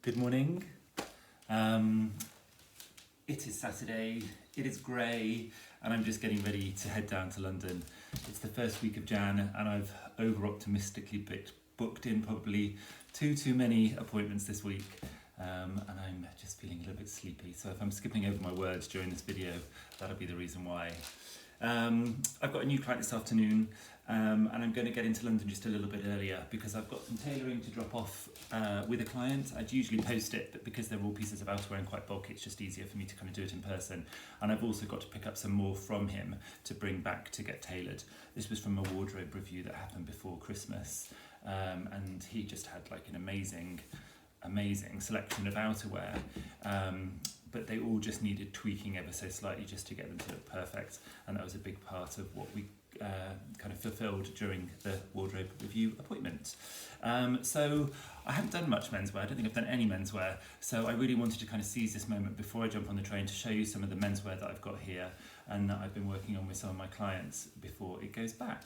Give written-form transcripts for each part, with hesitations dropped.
Good morning. It is Saturday, it is grey, and I'm just getting ready to head down to London. It's the first week of Jan, and I've over-optimistically booked in probably too many appointments this week, and I'm just feeling a little bit sleepy. So if I'm skipping over my words during this video, that'll be the reason why. I've got a new client this afternoon, and I'm going to get into London just a little bit earlier because I've got some tailoring to drop off with a client. I'd usually post it, but because they're all pieces of outerwear and quite bulky, it's just easier for me to kind of do it in person. And I've also got to pick up some more from him to bring back to get tailored. This was from a wardrobe review that happened before Christmas, and he just had like an amazing selection of outerwear. But they all just needed tweaking ever so slightly just to get them to look perfect, and that was a big part of what we kind of fulfilled during the wardrobe review appointment. So I haven't done much menswear. I don't think I've done any menswear, so I really wanted to kind of seize this moment before I jump on the train to show you some of the menswear that I've got here and that I've been working on with some of my clients before it goes back.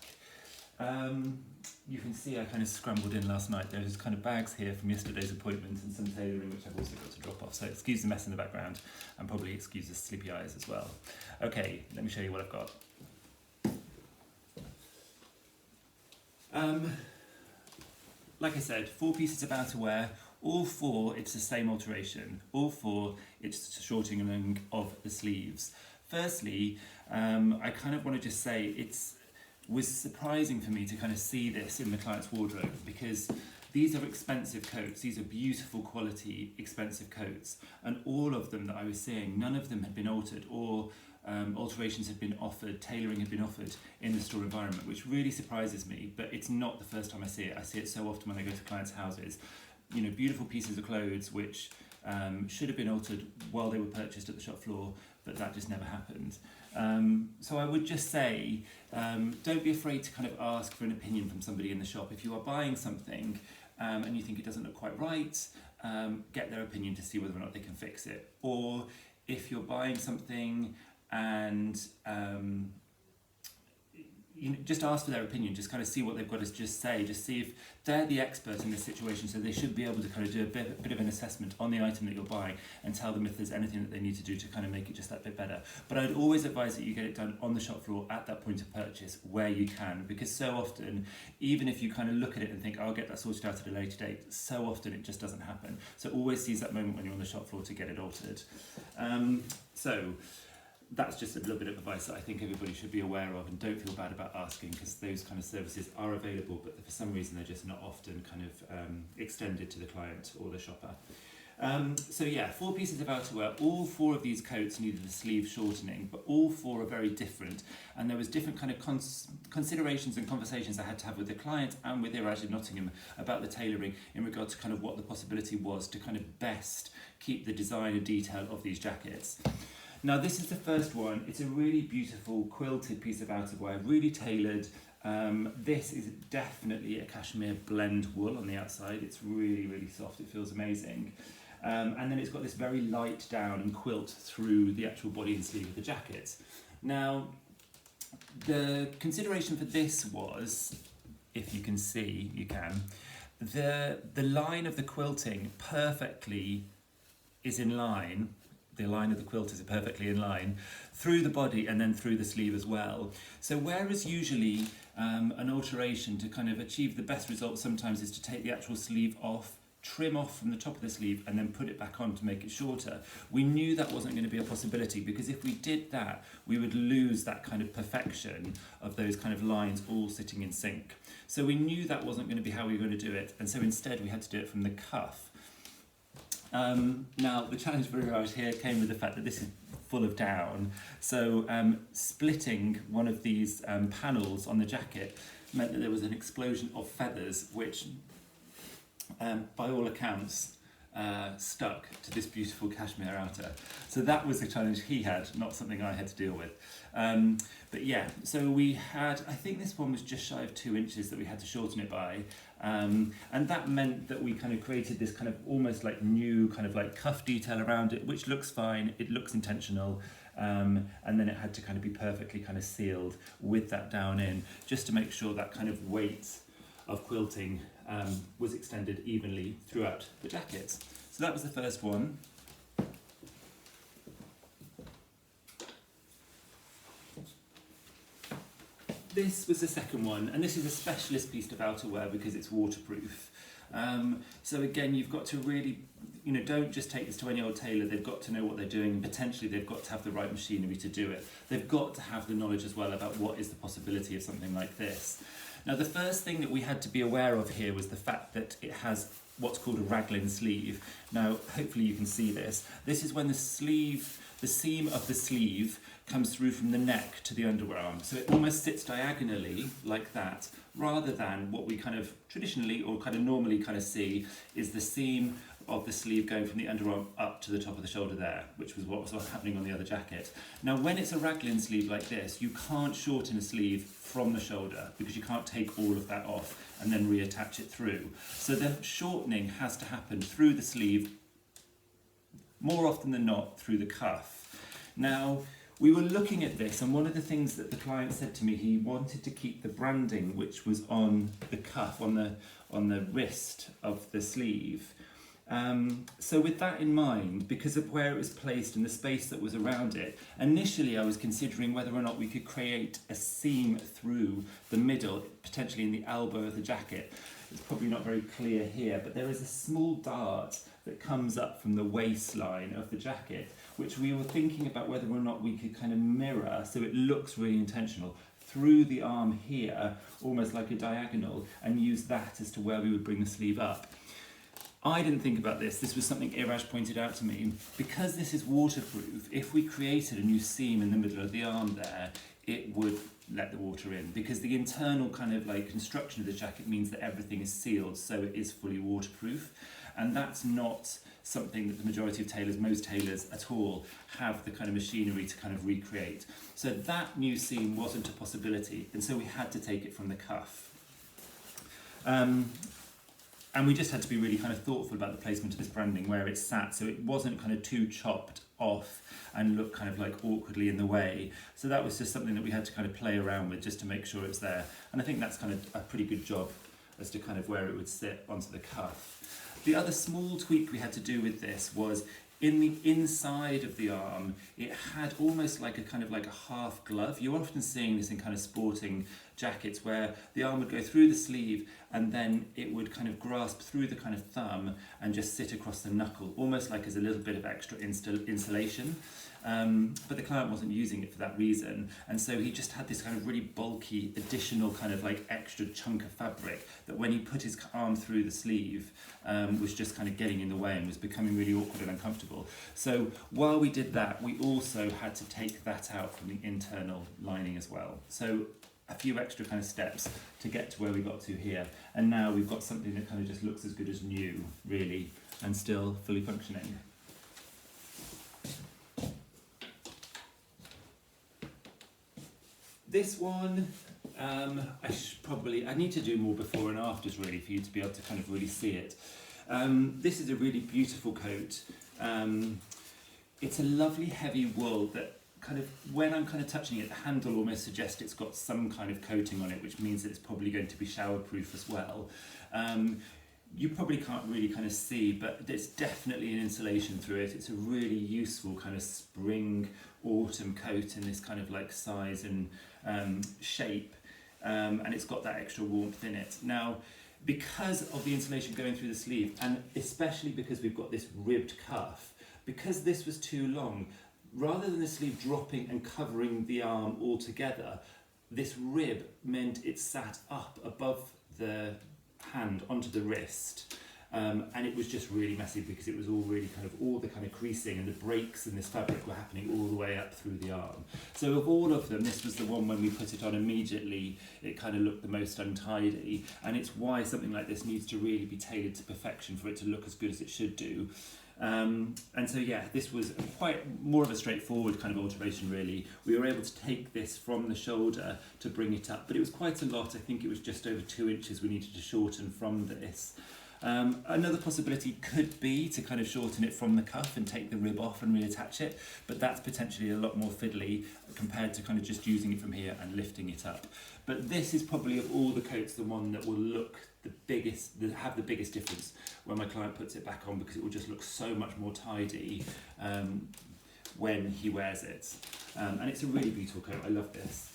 You can see I kind of scrambled in last night. There's kind of bags here from yesterday's appointment and some tailoring which I've also got to drop off, so excuse the mess in the background and probably excuse the sleepy eyes as well. Okay, let me show you what I've got. Like I said, 4 pieces of outerwear, all 4 it's the same alteration, all 4 it's shortening of the sleeves. Firstly, I kind of want to just say was surprising for me to kind of see this in the client's wardrobe, because these are expensive coats, these are beautiful quality expensive coats, and all of them that I was seeing, none of them had been altered or alterations had been offered, tailoring had been offered in the store environment, which really surprises me, but it's not the first time I see it. I see it so often when I go to clients' houses. You know, beautiful pieces of clothes which should have been altered while they were purchased at the shop floor, but that just never happened. So I would just say, don't be afraid to kind of ask for an opinion from somebody in the shop. If you are buying something and you think it doesn't look quite right, get their opinion to see whether or not they can fix it. Or if you're buying something and you know, just ask for their opinion, just kind of see what they've got to just say, just see if they're the expert in this situation, so they should be able to kind of do a bit of an assessment on the item that you're buying and tell them if there's anything that they need to do to kind of make it just that bit better. But I'd always advise that you get it done on the shop floor at that point of purchase where you can, because so often, even if you kind of look at it and think, I'll get that sorted out at a later date, so often it just doesn't happen. So always seize that moment when you're on the shop floor to get it altered. So that's just a little bit of advice that I think everybody should be aware of, and don't feel bad about asking, because those kind of services are available, but for some reason they're just not often kind of extended to the client or the shopper. So yeah, 4 pieces of outerwear. All 4 of these coats needed a sleeve shortening, but all 4 are very different, and there was different kind of considerations and conversations I had to have with the client and with Iraj in Nottingham about the tailoring in regard to kind of what the possibility was to kind of best keep the design and detail of these jackets. Now this is the first one. It's a really beautiful quilted piece of outerwear, really tailored. This is definitely a cashmere blend wool on the outside. It's really soft, it feels amazing. And then it's got this very light down and quilt through the actual body and sleeve of the jacket. Now, the consideration for this was, if you can see, you can, the line of the quilting perfectly is in line. The line of the quilt is perfectly in line through the body and then through the sleeve as well. So whereas usually an alteration to kind of achieve the best result sometimes is to take the actual sleeve off, trim off from the top of the sleeve and then put it back on to make it shorter, we knew that wasn't going to be a possibility, because if we did that, we would lose that kind of perfection of those kind of lines all sitting in sync. So we knew that wasn't going to be how we were going to do it, and so instead we had to do it from the cuff. Now the challenge for Iraj here came with the fact that this is full of down, so splitting one of these panels on the jacket meant that there was an explosion of feathers which by all accounts stuck to this beautiful cashmere outer. So that was the challenge he had, not something I had to deal with. But yeah, so we had, I think this one was just shy of 2 inches that we had to shorten it by. And that meant that we kind of created this kind of almost like new kind of like cuff detail around it, which looks fine, it looks intentional. And then it had to kind of be perfectly kind of sealed with that down in, just to make sure that kind of weight of quilting was extended evenly throughout the jacket. So that was the first one. This was the second one, and this is a specialist piece of outerwear because it's waterproof. So again, you've got to really, don't just take this to any old tailor. They've got to know what they're doing, and potentially they've got to have the right machinery to do it. They've got to have the knowledge as well about what is the possibility of something like this. Now, the first thing that we had to be aware of here was the fact that it has what's called a raglan sleeve. Now, hopefully you can see this. This is when the seam of the sleeve comes through from the neck to the underarm. So it almost sits diagonally like that, rather than what we kind of traditionally or kind of normally kind of see is the seam of the sleeve going from the underarm up to the top of the shoulder there, which was what was happening on the other jacket. Now, when it's a raglan sleeve like this, you can't shorten a sleeve from the shoulder because you can't take all of that off and then reattach it through. So the shortening has to happen through the sleeve, more often than not through the cuff. Now, we were looking at this, and one of the things that the client said to me, he wanted to keep the branding which was on the cuff, on the wrist of the sleeve. So with that in mind, because of where it was placed and the space that was around it, initially I was considering whether or not we could create a seam through the middle, potentially in the elbow of the jacket. It's probably not very clear here, but there is a small dart that comes up from the waistline of the jacket, which we were thinking about whether or not we could kind of mirror so it looks really intentional through the arm here, almost like a diagonal, and use that as to where we would bring the sleeve up. I didn't think about this. This was something Iraj pointed out to me. Because this is waterproof, if we created a new seam in the middle of the arm there, it would let the water in, because the internal kind of like construction of the jacket means that everything is sealed, so it is fully waterproof. And that's not something that the majority of tailors, most tailors at all, have the kind of machinery to kind of recreate. So that new seam wasn't a possibility, and so we had to take it from the cuff. And we just had to be really kind of thoughtful about the placement of this branding, where it sat, so it wasn't kind of too chopped off and look kind of like awkwardly in the way. So that was just something that we had to kind of play around with just to make sure it's there. And I think that's kind of a pretty good job as to kind of where it would sit onto the cuff. The other small tweak we had to do with this was in the inside of the arm, it had almost like a kind of like a half glove. You're often seeing this in kind of sporting jackets where the arm would go through the sleeve and then it would kind of grasp through the kind of thumb and just sit across the knuckle, almost like as a little bit of extra insulation. But the client wasn't using it for that reason, and so he just had this kind of really bulky additional kind of like extra chunk of fabric that when he put his arm through the sleeve was just kind of getting in the way and was becoming really awkward and uncomfortable. So while we did that, we also had to take that out from the internal lining as well. So a few extra kind of steps to get to where we got to here, and now we've got something that kind of just looks as good as new, really, and still fully functioning. This one, I need to do more before and afters really for you to be able to kind of really see it. This is a really beautiful coat. It's a lovely heavy wool that kind of, when I'm kind of touching it, the handle almost suggests it's got some kind of coating on it, which means that it's probably going to be shower proof as well. You probably can't really kind of see, but there's definitely an insulation through it. It's a really useful kind of spring autumn coat in this kind of like size and shape, and it's got that extra warmth in it. Now, because of the insulation going through the sleeve, and especially because we've got this ribbed cuff, because this was too long, rather than the sleeve dropping and covering the arm altogether, this rib meant it sat up above the hand onto the wrist, and it was just really messy because it was all really kind of, all the kind of creasing and the breaks in this fabric were happening all the way up through the arm. So of all of them, this was the one when we put it on immediately, it kind of looked the most untidy, and it's why something like this needs to really be tailored to perfection for it to look as good as it should do. And so yeah, this was quite more of a straightforward kind of alteration really. We were able to take this from the shoulder to bring it up, but it was quite a lot. I think it was just over 2 inches we needed to shorten from this. Another possibility could be to kind of shorten it from the cuff and take the rib off and reattach it, but that's potentially a lot more fiddly compared to kind of just using it from here and lifting it up. But this is probably, of all the coats, the one that will look have the biggest difference when my client puts it back on, because it will just look so much more tidy when he wears it. And it's a really beautiful coat. I love this.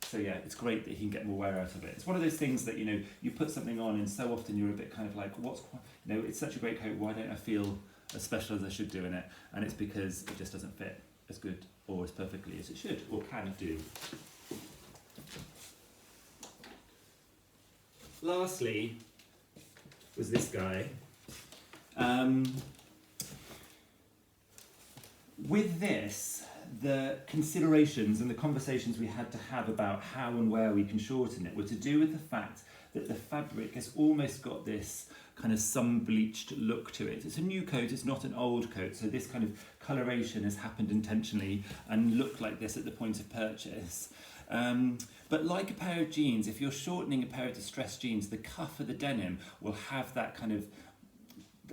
So yeah, it's great that he can get more wear out of it. It's one of those things that, you know, you put something on and so often you're a bit kind of like, you know, it's such a great coat, why don't I feel as special as I should do in it? And it's because it just doesn't fit as good or as perfectly as it should or can do. Lastly was this guy. With this, the considerations and the conversations we had to have about how and where we can shorten it were to do with the fact that the fabric has almost got this kind of sun-bleached look to it. It's a new coat, it's not an old coat, so this kind of coloration has happened intentionally and looked like this at the point of purchase. But like a pair of jeans, if you're shortening a pair of distressed jeans, the cuff of the denim will have that kind of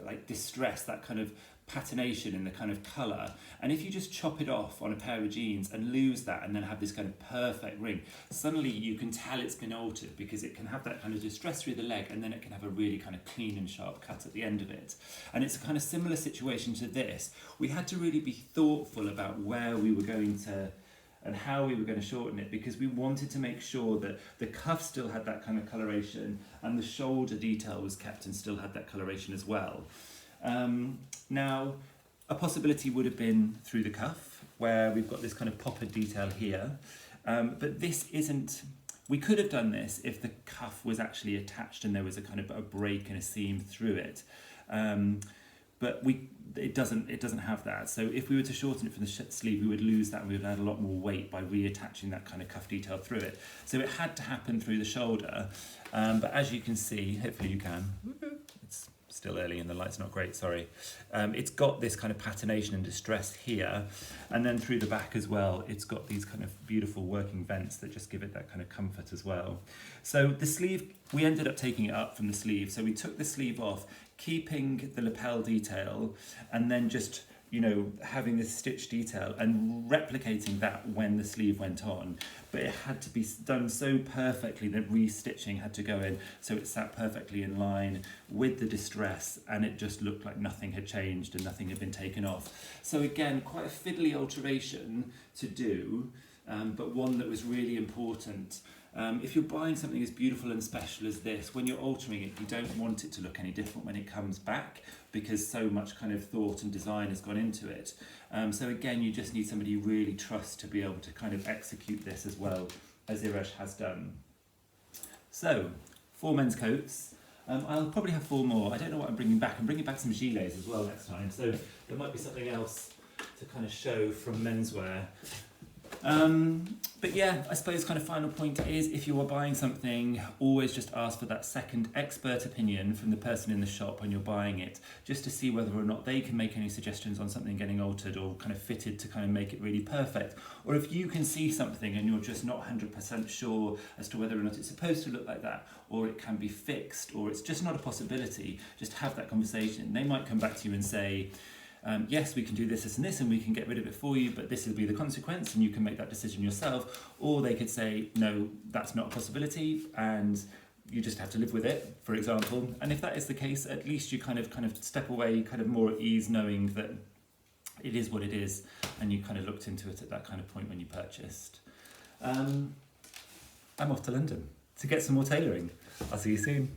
like distress, that kind of patination in the kind of colour, and if you just chop it off on a pair of jeans and lose that and then have this kind of perfect ring, suddenly you can tell it's been altered, because it can have that kind of distress through the leg and then it can have a really kind of clean and sharp cut at the end of it. And it's a kind of similar situation to this. We had to really be thoughtful about where we were going to and how we were going to shorten it, because we wanted to make sure that the cuff still had that kind of coloration and the shoulder detail was kept and still had that coloration as well. Now, a possibility would have been through the cuff, where we've got this kind of poppered detail here, but this isn't. We could have done this if the cuff was actually attached and there was a kind of a break and a seam through it, but it doesn't have that. So if we were to shorten it from the sleeve, we would lose that and we would add a lot more weight by reattaching that kind of cuff detail through it. So it had to happen through the shoulder, but as you can see, hopefully you can. It's still early and the light's not great, sorry. It's got this kind of patination and distress here, and then through the back as well, it's got these kind of beautiful working vents that just give it that kind of comfort as well. So the sleeve, we ended up taking it up from the sleeve. So we took the sleeve off, keeping the lapel detail, and then just, you know, having this stitch detail and replicating that when the sleeve went on. But it had to be done so perfectly that restitching had to go in so it sat perfectly in line with the distress, and it just looked like nothing had changed and nothing had been taken off. So again, quite a fiddly alteration to do, but one that was really important. If you're buying something as beautiful and special as this, when you're altering it, you don't want it to look any different when it comes back, because so much kind of thought and design has gone into it. So again, you just need somebody you really trust to be able to kind of execute this as well as Iresh has done. So, 4 men's coats. I'll probably have 4 more. I don't know what I'm bringing back. I'm bringing back some gilets as well next time. So there might be something else to kind of show from menswear. But yeah, I suppose kind of final point is, if you are buying something, always just ask for that second expert opinion from the person in the shop when you're buying it, just to see whether or not they can make any suggestions on something getting altered or kind of fitted to kind of make it really perfect. Or if you can see something and you're just not 100% sure as to whether or not it's supposed to look like that, or it can be fixed, or it's just not a possibility, just have that conversation. They might come back to you and say, yes, we can do this, this and this, and we can get rid of it for you, but this will be the consequence and you can make that decision yourself. Or they could say, no, that's not a possibility and you just have to live with it, for example. And if that is the case, at least you kind of step away kind of more at ease, knowing that it is what it is, and you kind of looked into it at that kind of point when you purchased. I'm off to London to get some more tailoring. I'll see you soon.